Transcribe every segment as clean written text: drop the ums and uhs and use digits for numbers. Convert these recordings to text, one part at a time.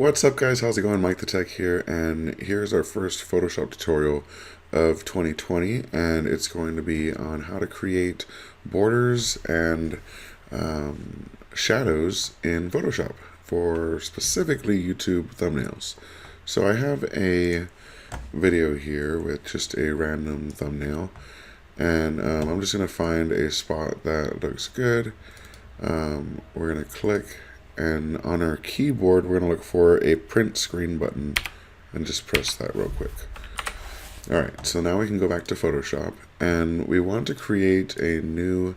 What's up guys, how's it going? MikeTheTech here, and here's our first Photoshop tutorial of 2020, and it's going to be on how to create borders and shadows in Photoshop for specifically YouTube thumbnails. So I have a video here with just a random thumbnail, and I'm just going to find a spot that looks good. We're going to click, and on our keyboard we're going to look for a print screen button and just press that real quick. Alright, so now we can go back to Photoshop, and we want to create a new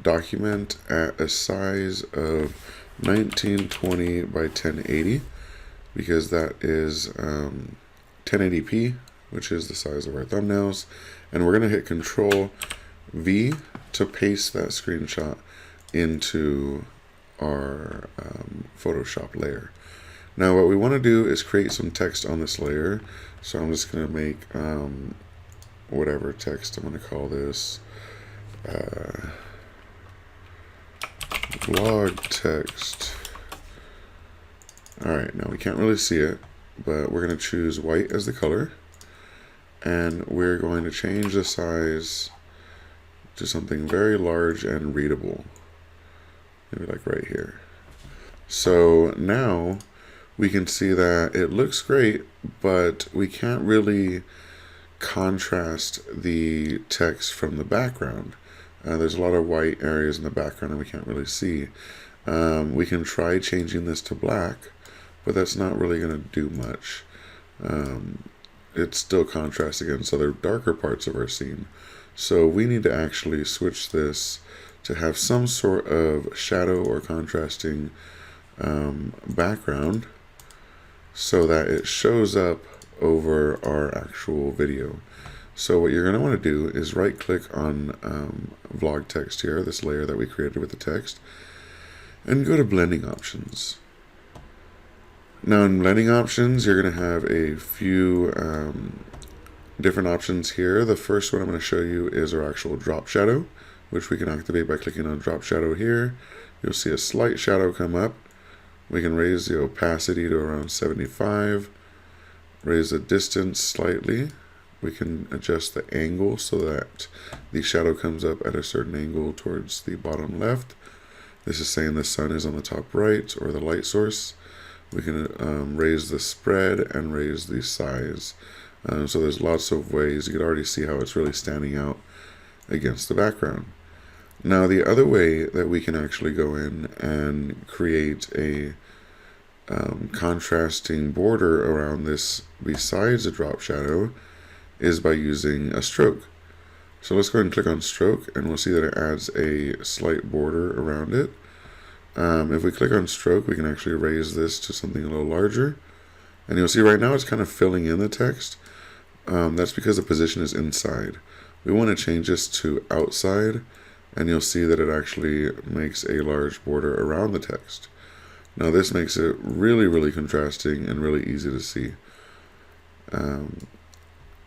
document at a size of 1920 by 1080, because that is 1080p, which is the size of our thumbnails, and we're going to hit Control V to paste that screenshot into our Photoshop layer. Now what we want to do is create some text on this layer, so I'm just going to make whatever text. I'm going to call this vlog text. Alright, now we can't really see it, but we're going to choose white as the color, and we're going to change the size to something very large and readable. Maybe like right here. So now we can see that it looks great, but we can't really contrast the text from the background. There's a lot of white areas in the background and we can't really see. We can try changing this to black, but that's not really going to do much. It's still contrast against other darker parts of our scene. So we need to actually switch this to have some sort of shadow or contrasting background so that it shows up over our actual video. So what you're going to want to do is right click on vlog text here, this layer that we created with the text, and go to blending options. Now in blending options you're going to have a few different options here. The first one I'm going to show you is our actual drop shadow, which we can activate by clicking on drop shadow here. You'll see a slight shadow come up. We can raise the opacity to around 75, raise the distance slightly. We can adjust the angle so that the shadow comes up at a certain angle towards the bottom left. This is saying the sun is on the top right, or the light source. We can raise the spread and raise the size. So there's lots of ways. You can already see how it's really standing out against the background. Now the other way that we can actually go in and create a contrasting border around this besides a drop shadow is by using a stroke. So let's go ahead and click on stroke, and we'll see that it adds a slight border around it. If we click on stroke, we can actually raise this to something a little larger, and you'll see right now it's kind of filling in the text. That's because the position is inside. We want to change this to outside, and you'll see that it actually makes a large border around the text. Now this makes it really contrasting and really easy to see.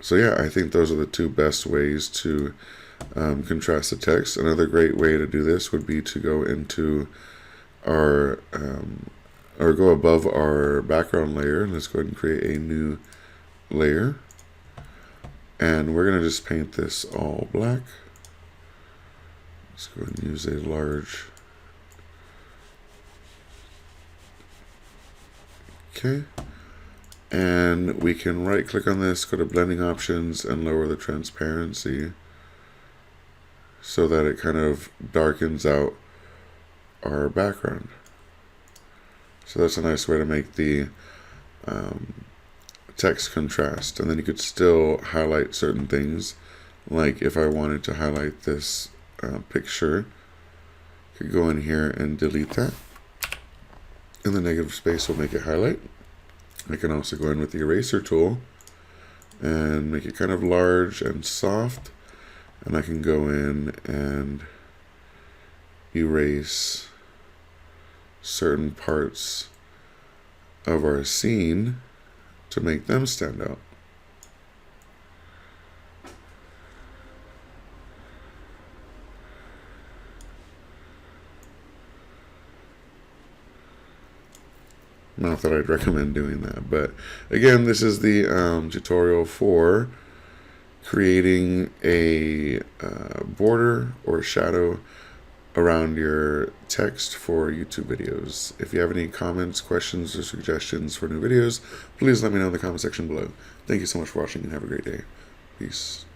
So yeah, I think those are the two best ways to contrast the text. Another great way to do this would be to go into our or go above our background layer. Let's go ahead and create a new layer, and we're going to just paint this all black. Let's go ahead and use a large. Okay. And we can right click on this, go to blending options, and lower the transparency so that it kind of darkens out our background. So that's a nice way to make the text contrast. And then you could still highlight certain things. Like if I wanted to highlight this picture, I could go in here and delete that, and the negative space will make it highlight. I can also go in with the eraser tool and make it kind of large and soft, and I can go in and erase certain parts of our scene to make them stand out. Not that I'd recommend doing that, but again, this is the tutorial for creating a border or shadow around your text for YouTube videos. If you have any comments, questions, or suggestions for new videos, please let me know in the comment section below. Thank you so much for watching and have a great day. Peace.